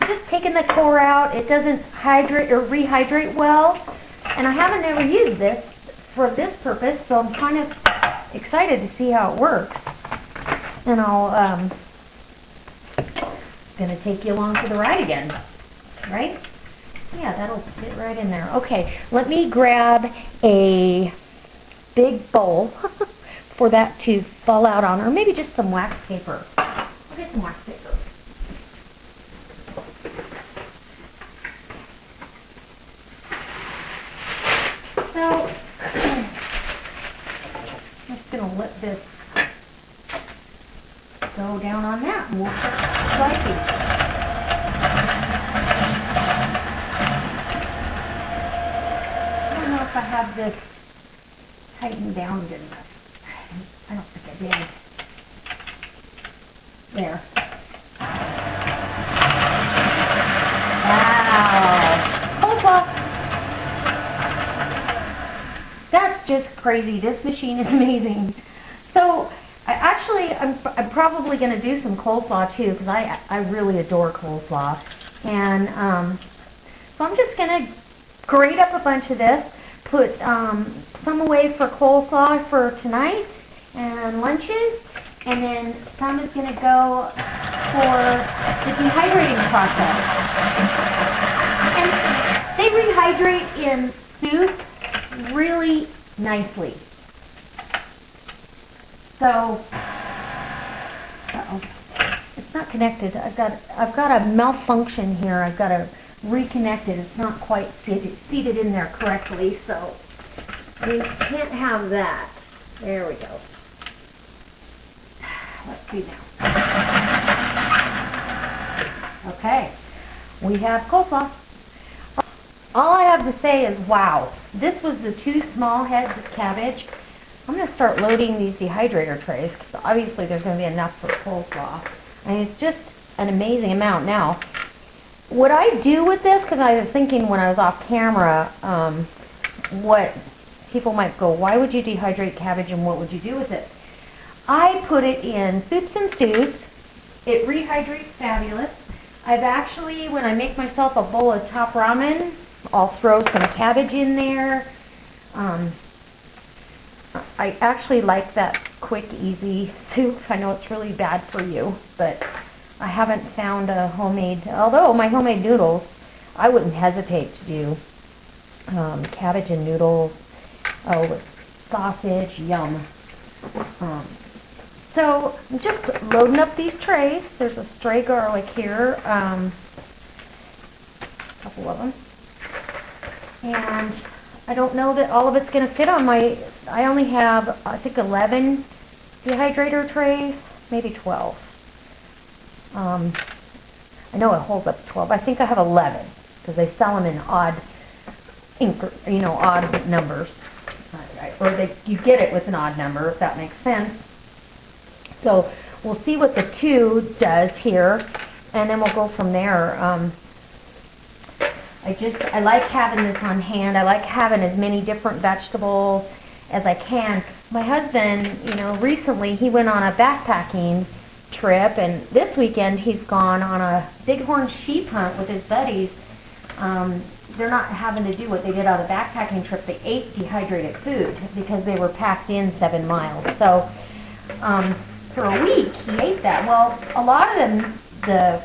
just taking the core out. It doesn't hydrate or rehydrate well, and I haven't ever used this for this purpose, so I'm kind of excited to see how it works. And I'll gonna take you along for the ride again, right? Yeah, that'll fit right in there. Okay, let me grab a big bowl for that to fall out on, or maybe just some wax paper. I'll get some wax paper. So, I'm just gonna let this go down on that, and we'll start slicing. I don't know if I have this tightened down good enough. I don't think I did. There. Wow. Coleslaw. That's just crazy. This machine is amazing. So, I'm probably going to do some coleslaw too, because I really adore coleslaw. And so I'm just going to grate up a bunch of this, put some away for coleslaw for tonight and lunches, and then some is going to go for the dehydrating process. And they rehydrate in soup really nicely. So, it's not connected. I've got a malfunction here. I've got to reconnect it. It's not quite seated in there correctly, so we can't have that. There we go. Let's see now. Okay, we have coleslaw. All I have to say is, wow, this was the 2 small heads of cabbage. I'm going to start loading these dehydrator trays, because obviously there's going to be enough for coleslaw. I mean, it's just an amazing amount. Now, what I do with this, because I was thinking when I was off camera, what people might go, why would you dehydrate cabbage and what would you do with it? I put it in soups and stews. It rehydrates fabulous. I've actually, when I make myself a bowl of top ramen, I'll throw some cabbage in there. I actually like that quick, easy soup. I know it's really bad for you, but I haven't found a homemade, although my homemade noodles, I wouldn't hesitate to do cabbage and noodles, with sausage, yum. So I'm just loading up these trays. There's a stray garlic here, a couple of them. And I don't know that all of it's going to fit on my, I only have, I think, 11 dehydrator trays, maybe 12. I know it holds up to 12. I think I have 11, because they sell them in odd, odd numbers. Or you get it with an odd number, if that makes sense. So we'll see what the 2 does here, and then we'll go from there. I like having this on hand. I like having as many different vegetables as I can. My husband, recently he went on a backpacking trip, and this weekend he's gone on a bighorn sheep hunt with his buddies. They're not having to do what they did on a backpacking trip. They ate dehydrated food because they were packed in 7 miles. So for a week he ate that. Well, a lot of them, the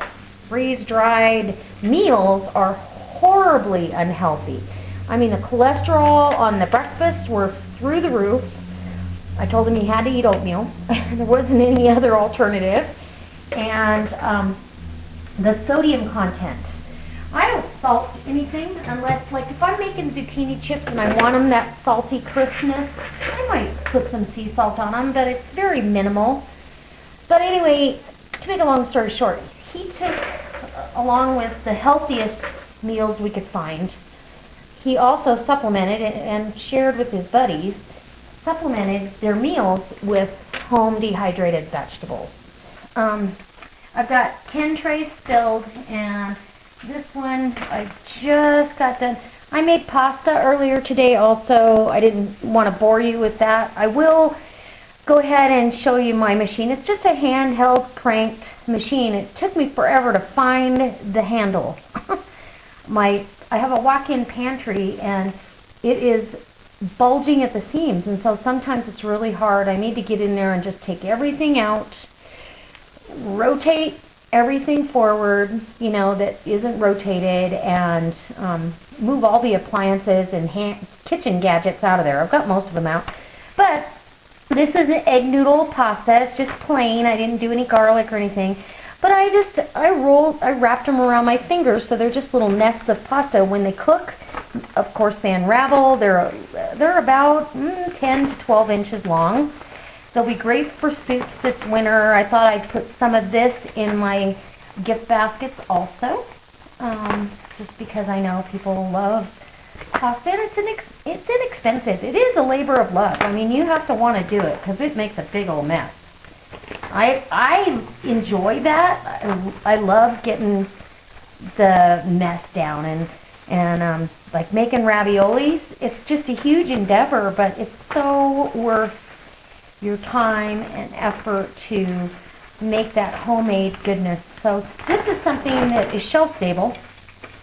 freeze-dried meals are horribly unhealthy. I mean, the cholesterol on the breakfast were through the roof. I told him he had to eat oatmeal. There wasn't any other alternative. And the sodium content. I don't salt anything unless, like, if I'm making zucchini chips and I want them that salty crispness, I might put some sea salt on them, but it's very minimal. But anyway, to make a long story short, he took, along with the healthiest meals we could find, he also supplemented and shared with his buddies, supplemented their meals with home dehydrated vegetables. I've got 10 trays filled, and this one I just got done. I made pasta earlier today also. I didn't want to bore you with that. I will go ahead and show you my machine. It's just a handheld cranked machine. It took me forever to find the handle. I have a walk-in pantry and it is bulging at the seams, and so sometimes it's really hard. I need to get in there and just take everything out, rotate everything forward, you know, that isn't rotated, and move all the appliances and kitchen gadgets out of there. I've got most of them out. But this is an egg noodle pasta. It's just plain. I didn't do any garlic or anything. But I wrapped them around my fingers, so they're just little nests of pasta. When they cook, of course, they unravel. They're about 10 to 12 inches long. They'll be great for soups this winter. I thought I'd put some of this in my gift baskets also, just because I know people love pasta. And it's inexpensive. It is a labor of love. I mean, you have to want to do it because it makes a big old mess. I enjoy that. I love getting the mess down, and like making raviolis. It's just a huge endeavor, but it's so worth your time and effort to make that homemade goodness. So this is something that is shelf stable,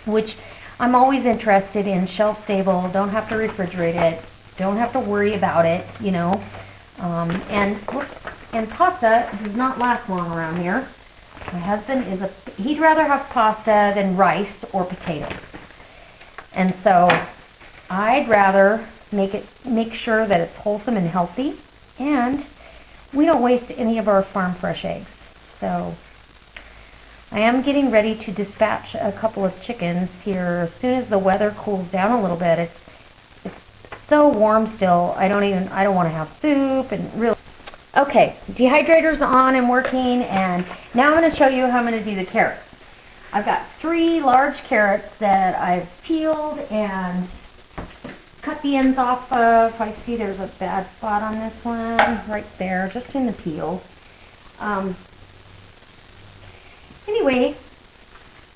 which I'm always interested in. Shelf stable, don't have to refrigerate it, don't have to worry about it, you know. And pasta does not last long around here. My husband he'd rather have pasta than rice or potatoes. And so I'd rather make sure that it's wholesome and healthy, and we don't waste any of our farm fresh eggs. So I am getting ready to dispatch a couple of chickens here as soon as the weather cools down a little bit. It's so warm still. I don't want to have soup, and really. Okay, dehydrator's on and working, and now I'm going to show you how I'm going to do the carrots. I've got 3 large carrots that I've peeled and cut the ends off of. I see there's a bad spot on this one right there, just in the peel. Anyway,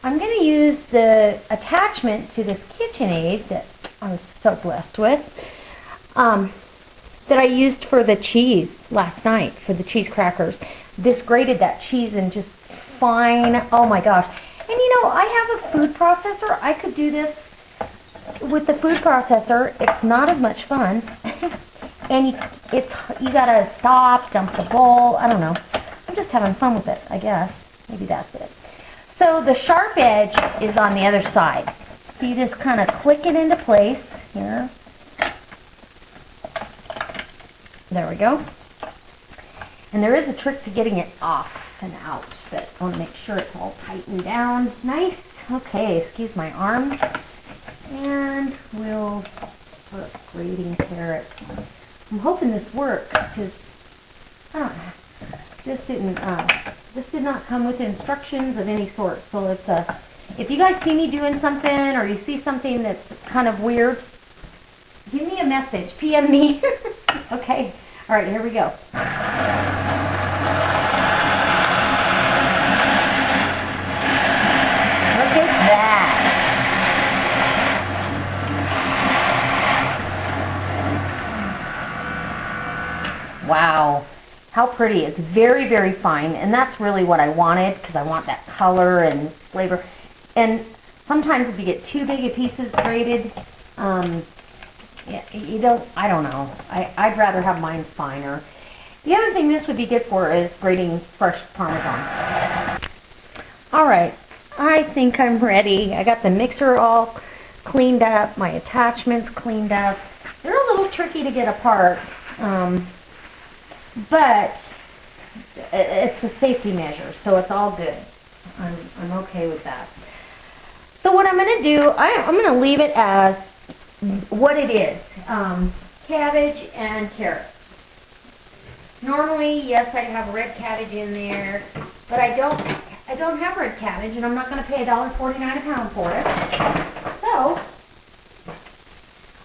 I'm going to use the attachment to this KitchenAid that I was so blessed with, that I used for the cheese last night, for the cheese crackers. This grated that cheese and just fine. Oh my gosh. And you know, I have a food processor. I could do this with the food processor. It's not as much fun. And you gotta stop, dump the bowl. I don't know. I'm just having fun with it, I guess. Maybe that's it. So the sharp edge is on the other side. So you just kind of click it into place here. There we go. And there is a trick to getting it off and out, but I want to make sure it's all tightened down. Nice. Okay, excuse my arms. And we'll put grating carrots. I'm hoping this works, because I don't know. This did not come with instructions of any sort. So it's if you guys see me doing something, or you see something that's kind of weird, give me a message. PM me. Okay. All right, here we go. Look at that. Wow. How pretty. It's very, very fine, and that's really what I wanted, because I want that color and flavor. And sometimes if you get too big of pieces grated, yeah, I don't know. I'd rather have mine finer. The other thing this would be good for is grating fresh Parmesan. All right, I think I'm ready. I got the mixer all cleaned up, my attachments cleaned up. They're a little tricky to get apart, but it's a safety measure, so it's all good. I'm okay with that. So what I'm going to do, I'm going to leave it as what it is, cabbage and carrots. Normally, yes, I'd have red cabbage in there, but I don't have red cabbage, and I'm not going to pay $1.49 a pound for it. So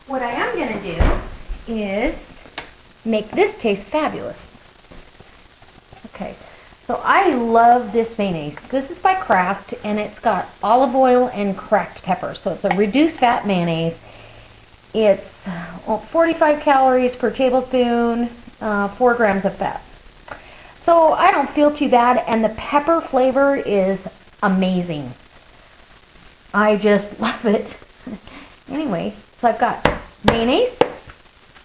what I am going to do is make this taste fabulous. Okay, so I love this mayonnaise. This is by Kraft, and it's got olive oil and cracked pepper, so it's a reduced fat mayonnaise. It's 45 calories per tablespoon, 4 grams of fat. So I don't feel too bad, and the pepper flavor is amazing. I just love it. Anyway, so I've got mayonnaise,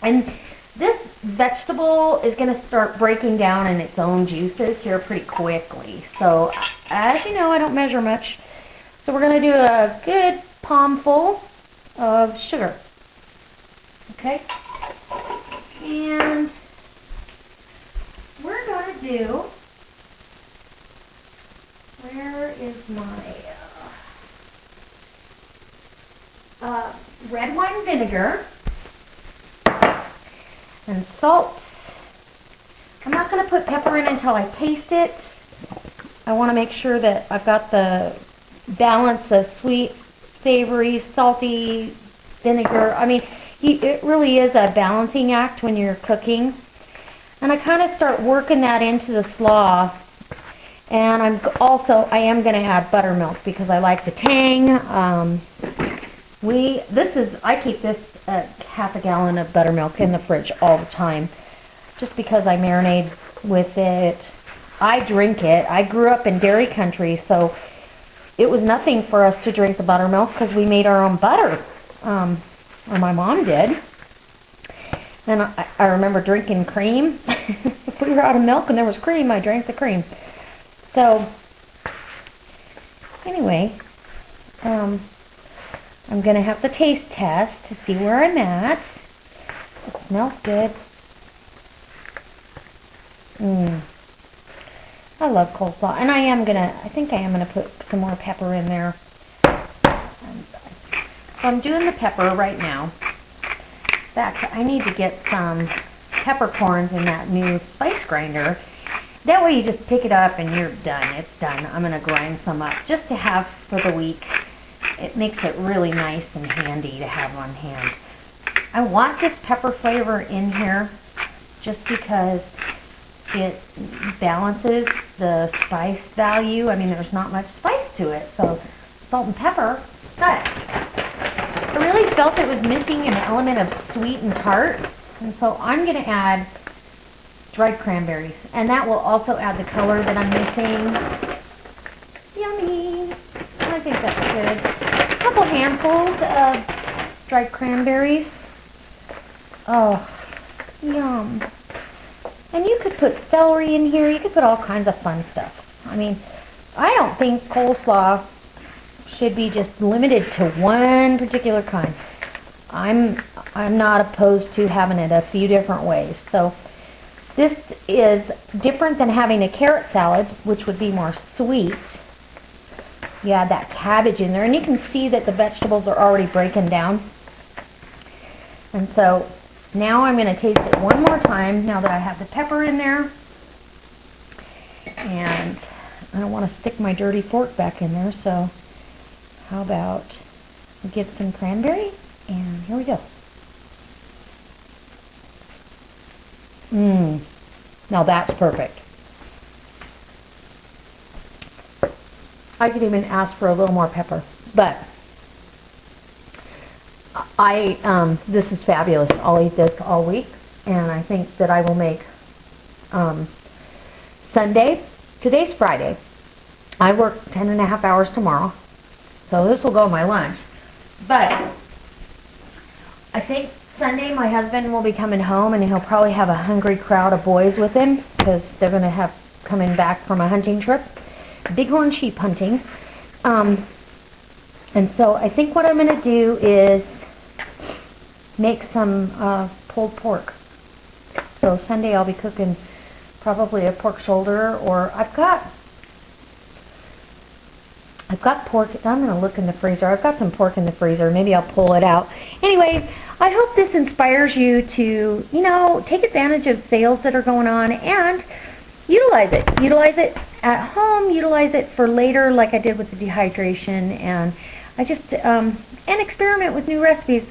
and this vegetable is going to start breaking down in its own juices here pretty quickly. So as you know, I don't measure much. So we're going to do a good palmful of sugar. Okay? And we're going to do, where is my red wine vinegar and salt. I'm not going to put pepper in until I taste it. I want to make sure that I've got the balance of sweet, savory, salty, vinegar. I mean, it really is a balancing act when you're cooking. And I kind of start working that into the slaw. And I am going to add buttermilk because I like the tang. I keep this half a gallon of buttermilk in the fridge all the time, just because I marinate with it. I drink it. I grew up in dairy country, so it was nothing for us to drink the buttermilk because we made our own butter, or my mom did. And I remember drinking cream. If we were out of milk and there was cream, I drank the cream. So anyway, I'm going to have the taste test to see where I'm at. It smells good. I love coleslaw. And I think I am going to put some more pepper in there. So I'm doing the pepper right now. In fact, I need to get some peppercorns in that new spice grinder. That way you just pick it up and you're done. It's done. I'm going to grind some up just to have for the week. It makes it really nice and handy to have on hand. I want this pepper flavor in here just because it balances the spice value. I mean, there's not much spice to it, so salt and pepper. But I really felt it was missing an element of sweet and tart, and so I'm going to add dried cranberries, and that will also add the color that I'm missing. Yummy! I think that's good. A couple handfuls of dried cranberries. Oh, yum. And you could put celery in here. You could put all kinds of fun stuff. I mean, I don't think coleslaw should be just limited to one particular kind. I'm not opposed to having it a few different ways. So this is different than having a carrot salad, which would be more sweet. You add that cabbage in there, and you can see that the vegetables are already breaking down. And so now I'm going to taste it one more time now that I have the pepper in there. And I don't want to stick my dirty fork back in there, so how about we get some cranberry, and here we go. Now that's perfect. I could even ask for a little more pepper, but this is fabulous. I'll eat this all week, and I think that I will make Sunday. Today's Friday. I work 10.5 hours tomorrow, so this will go my lunch. But I think Sunday my husband will be coming home, and he'll probably have a hungry crowd of boys with him because they're going to have coming back from a hunting trip. Bighorn sheep hunting. And so I think what I'm going to do is make some pulled pork. So Sunday I'll be cooking probably a pork shoulder, or I've got pork. I'm going to look in the freezer. I've got some pork in the freezer. Maybe I'll pull it out. Anyway, I hope this inspires you to, take advantage of sales that are going on and utilize it. Utilize it at home. Utilize it for later, like I did with the dehydration. And I just, and experiment with new recipes.